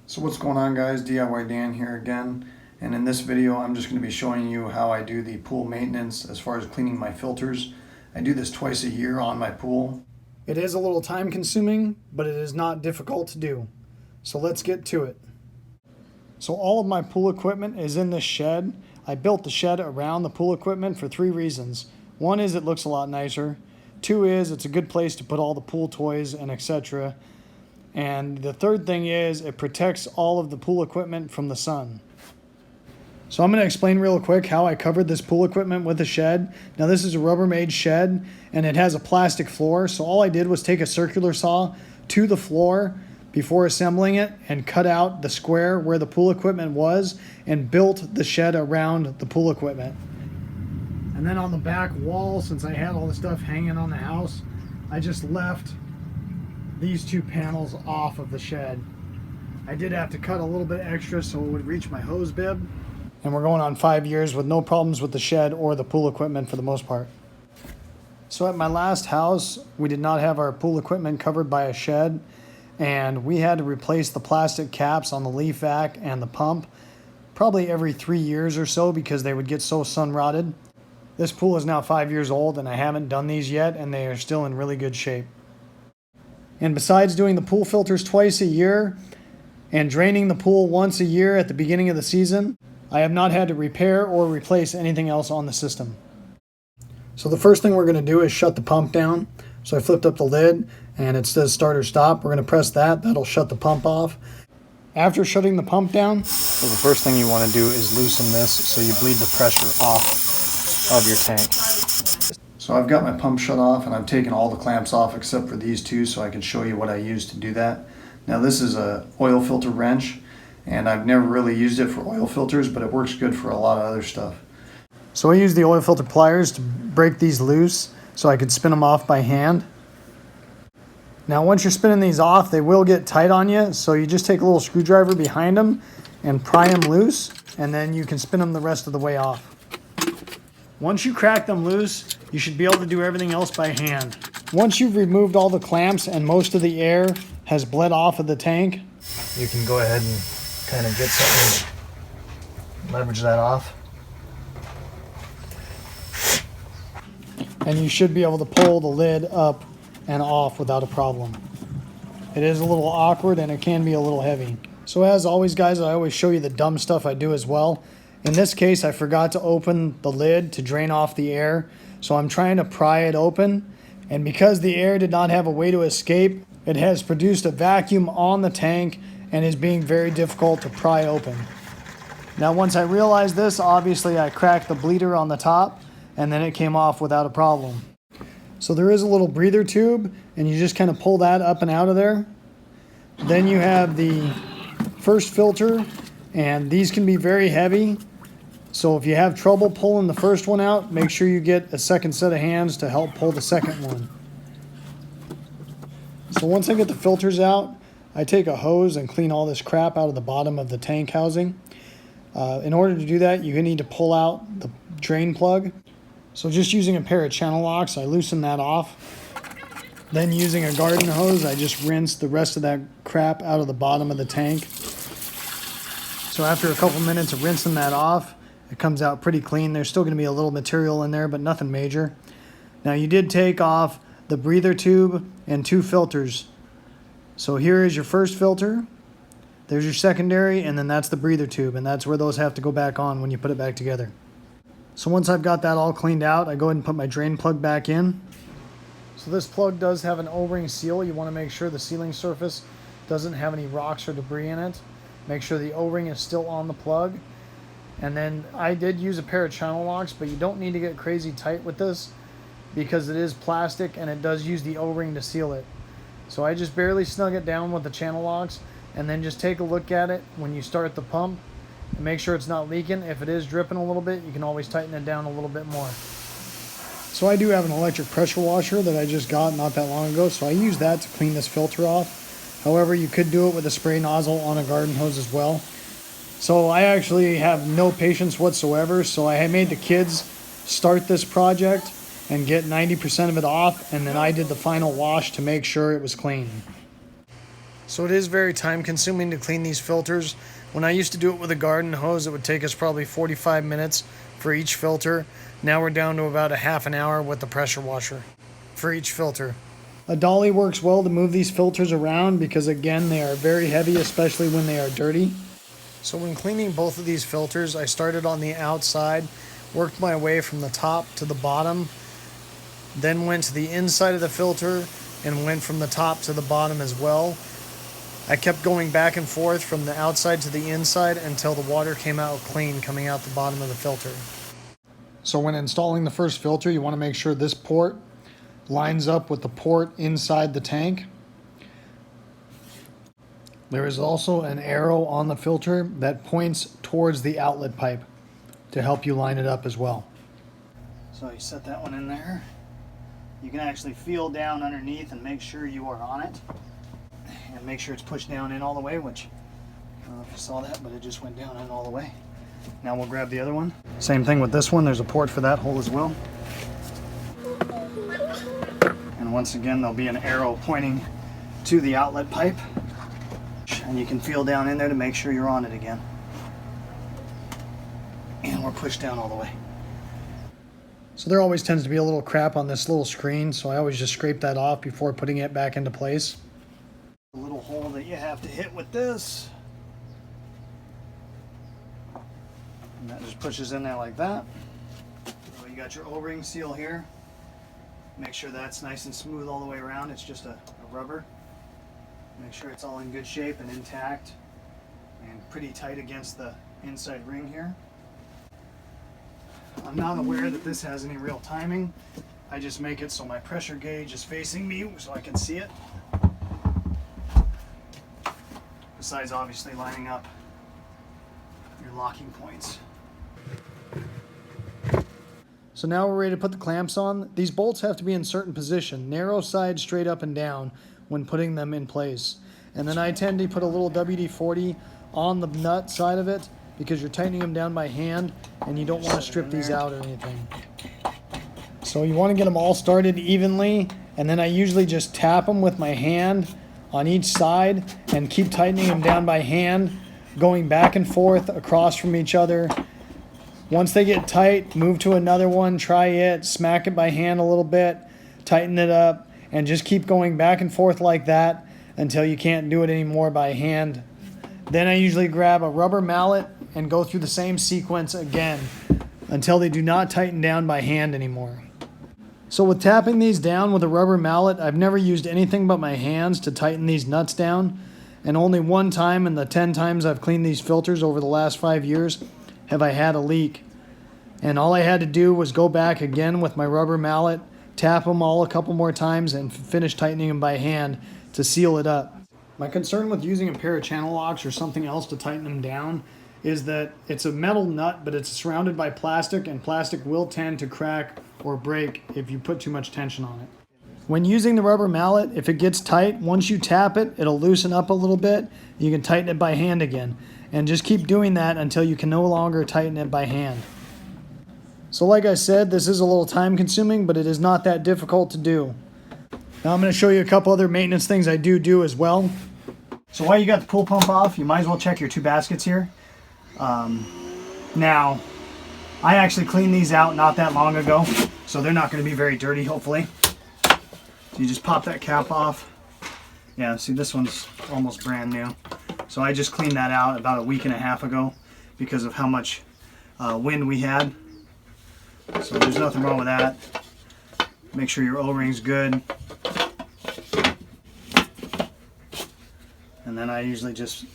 So what's going on, guys? DIY Dan here again, and in this video I'm just going to be showing you how I do the pool maintenance as far as cleaning my filters. I do this twice a year on my pool. It is a little time consuming, but it is not difficult to do. So let's get to it. So all of my pool equipment is in this shed. I built the shed around the pool equipment for 3 reasons. One is it looks a lot nicer. 2 is it's a good place to put all the pool toys and etc. And the third thing is it protects all of the pool equipment from the sun. So I'm going to explain real quick how I covered this pool equipment with a shed. Now this is a Rubbermaid shed and it has a plastic floor. So all I did was take a circular saw to the floor before assembling it and cut out the square where the pool equipment was and built the shed around the pool equipment. And then on the back wall, since I had all the stuff hanging on the house, I just left these 2 panels off of the shed. I did have to cut a little bit extra so it would reach my hose bib. And we're going on 5 years with no problems with the shed or the pool equipment for the most part. So at my last house, we did not have our pool equipment covered by a shed, and we had to replace the plastic caps on the leaf vac and the pump probably every 3 years or so because they would get so sun rotted. This pool is now 5 years old and I haven't done these yet, and they are still in really good shape. And besides doing the pool filters twice a year and draining the pool once a year at the beginning of the season, I have not had to repair or replace anything else on the system. So the first thing we're going to do is shut the pump down. So I flipped up the lid and it says start or stop. We're going to press that. That'll shut the pump off. After shutting the pump down, so the first thing you want to do is loosen this so you bleed the pressure off of your tank. So I've got my pump shut off and I've taken all the clamps off except for these 2 so I can show you what I use to do that. Now this is a oil filter wrench and I've never really used it for oil filters, but it works good for a lot of other stuff. So I use the oil filter pliers to break these loose so I could spin them off by hand. Now once you're spinning these off, they will get tight on you, so you just take a little screwdriver behind them and pry them loose, and then you can spin them the rest of the way off. Once you crack them loose, you should be able to do everything else by hand. Once you've removed all the clamps and most of the air has bled off of the tank, you can go ahead and kind of get something, leverage that off. And you should be able to pull the lid up and off without a problem. It is a little awkward and it can be a little heavy. So as always, guys, I always show you the dumb stuff I do as well. In this case, I forgot to open the lid to drain off the air, so I'm trying to pry it open, and because the air did not have a way to escape, it has produced a vacuum on the tank and is being very difficult to pry open. Now once I realized this, obviously I cracked the bleeder on the top and then it came off without a problem. So there is a little breather tube and you just kind of pull that up and out of there. Then you have the first filter, and these can be very heavy. So if you have trouble pulling the first one out, make sure you get a second set of hands to help pull the second one. So once I get the filters out, I take a hose and clean all this crap out of the bottom of the tank housing. In order to do that, you need to pull out the drain plug. So just using a pair of channel locks, I loosen that off. Then using a garden hose, I just rinse the rest of that crap out of the bottom of the tank. So after a couple minutes of rinsing that off, it comes out pretty clean. There's still going to be a little material in there, but nothing major. Now you did take off the breather tube and 2 filters. So here is your first filter. There's your secondary, and then that's the breather tube, and that's where those have to go back on when you put it back together. So once I've got that all cleaned out, I go ahead and put my drain plug back in. So this plug does have an O-ring seal. You want to make sure the sealing surface doesn't have any rocks or debris in it. Make sure the O-ring is still on the plug. And then I did use a pair of channel locks, but you don't need to get crazy tight with this because it is plastic and it does use the O-ring to seal it. So I just barely snug it down with the channel locks, and then just take a look at it when you start the pump and make sure it's not leaking. If it is dripping a little bit, you can always tighten it down a little bit more. So I do have an electric pressure washer that I just got not that long ago, so I use that to clean this filter off. However, you could do it with a spray nozzle on a garden hose as well. So I actually have no patience whatsoever, so I had made the kids start this project and get 90% of it off, and then I did the final wash to make sure it was clean. So it is very time consuming to clean these filters. When I used to do it with a garden hose, it would take us probably 45 minutes for each filter. Now we're down to about a half an hour with the pressure washer for each filter. A dolly works well to move these filters around because, again, they are very heavy, especially when they are dirty. So when cleaning both of these filters, I started on the outside, worked my way from the top to the bottom, then went to the inside of the filter and went from the top to the bottom as well. I kept going back and forth from the outside to the inside until the water came out clean coming out the bottom of the filter. So when installing the first filter, you want to make sure this port lines up with the port inside the tank. There is also an arrow on the filter that points towards the outlet pipe to help you line it up as well. So you set that one in there. You can actually feel down underneath and make sure you are on it. And make sure it's pushed down in all the way, which I don't know if you saw that, but it just went down in all the way. Now we'll grab the other one. Same thing with this one. There's a port for that hole as well. And once again, there'll be an arrow pointing to the outlet pipe. And you can feel down in there to make sure you're on it again. And we're pushed down all the way. So there always tends to be a little crap on this little screen, so I always just scrape that off before putting it back into place. A little hole that you have to hit with this. And that just pushes in there like that. So you got your O-ring seal here. Make sure that's nice and smooth all the way around. It's just a rubber. Make sure it's all in good shape and intact and pretty tight against the inside ring here. I'm not aware that this has any real timing. I just make it so my pressure gauge is facing me so I can see it. Besides obviously lining up your locking points. So now we're ready to put the clamps on. These bolts have to be in certain position, narrow side straight up and down when putting them in place. And then I tend to put a little WD-40 on the nut side of it because you're tightening them down by hand and you don't want to strip these out or anything. So you want to get them all started evenly, and then I usually just tap them with my hand on each side and keep tightening them down by hand, going back and forth across from each other. Once they get tight, move to another one, try it, smack it by hand a little bit, tighten it up, and just keep going back and forth like that until you can't do it anymore by hand. Then I usually grab a rubber mallet and go through the same sequence again until they do not tighten down by hand anymore. So with tapping these down with a rubber mallet, I've never used anything but my hands to tighten these nuts down, and only one time in the 10 times I've cleaned these filters over the last 5 years have I had a leak. And all I had to do was go back again with my rubber mallet, tap them all a couple more times, and finish tightening them by hand to seal it up. My concern with using a pair of channel locks or something else to tighten them down is that it's a metal nut, but it's surrounded by plastic, and plastic will tend to crack or break if you put too much tension on it. When using the rubber mallet, if it gets tight, once you tap it, it'll loosen up a little bit. You can tighten it by hand again. And just keep doing that until you can no longer tighten it by hand. So like I said, this is a little time consuming, but it is not that difficult to do. Now I'm going to show you a couple other maintenance things I do as well. So while you got the pool pump off, you might as well check your two baskets here. Now, I actually cleaned these out not that long ago, so they're not going to be very dirty, hopefully. So you just pop that cap off. Yeah, see, this one's almost brand new. So I just cleaned that out about a week and a half ago because of how much wind we had. So there's nothing wrong with that. Make sure your O-ring's good. And then I usually just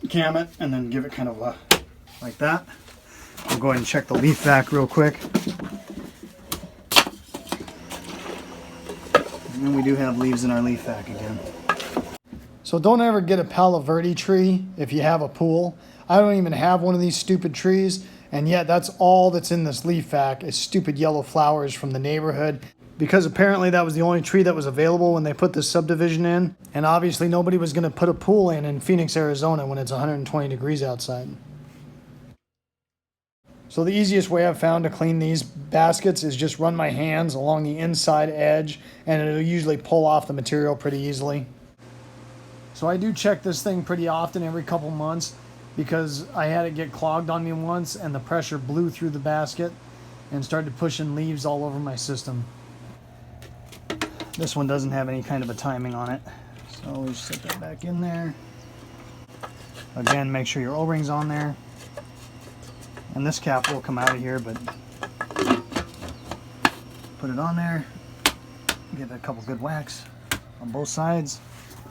cam it and then give it kind of like that. I'll go ahead and check the leaf vac real quick. And then we do have leaves in our leaf vac again. So don't ever get a Palo Verde tree if you have a pool. I don't even have one of these stupid trees, and yet that's all that's in this leaf vac is stupid yellow flowers from the neighborhood, because apparently that was the only tree that was available when they put this subdivision in, and obviously nobody was going to put a pool in Phoenix, Arizona when it's 120 degrees outside. So the easiest way I've found to clean these baskets is just run my hands along the inside edge, and it'll usually pull off the material pretty easily. So I do check this thing pretty often, every couple months, because I had it get clogged on me once and the pressure blew through the basket and started pushing leaves all over my system. This one doesn't have any kind of a timing on it. So we just set that back in there. Again, make sure your O-ring's on there. And this cap will come out of here, but put it on there. Give it a couple good whacks on both sides,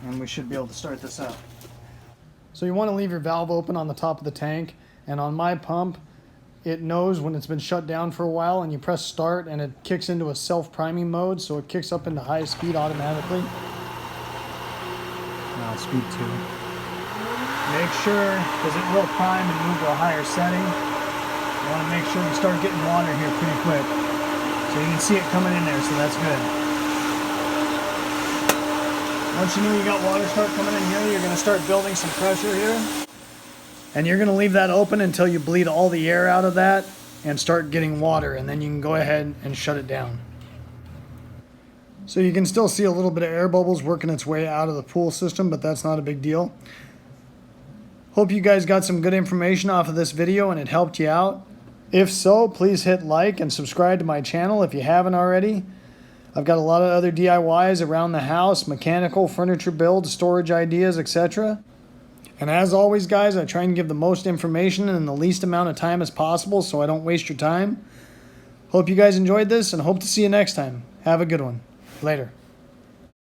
and we should be able to start this up. So you want to leave your valve open on the top of the tank, and on my pump, it knows when it's been shut down for a while, and you press start and it kicks into a self-priming mode, so it kicks up into high speed automatically. Now speed 2. Make sure, because it will prime and move to a higher setting, you want to make sure we start getting water here pretty quick. So you can see it coming in there, so that's good. Once you know you got water start coming in here, you're going to start building some pressure here. And you're going to leave that open until you bleed all the air out of that and start getting water, and then you can go ahead and shut it down. So you can still see a little bit of air bubbles working its way out of the pool system, but that's not a big deal. Hope you guys got some good information off of this video and it helped you out. If so, please hit like and subscribe to my channel if you haven't already. I've got a lot of other DIYs around the house, mechanical, furniture builds, storage ideas, etc. And as always, guys, I try and give the most information in the least amount of time as possible so I don't waste your time. Hope you guys enjoyed this and hope to see you next time. Have a good one. Later.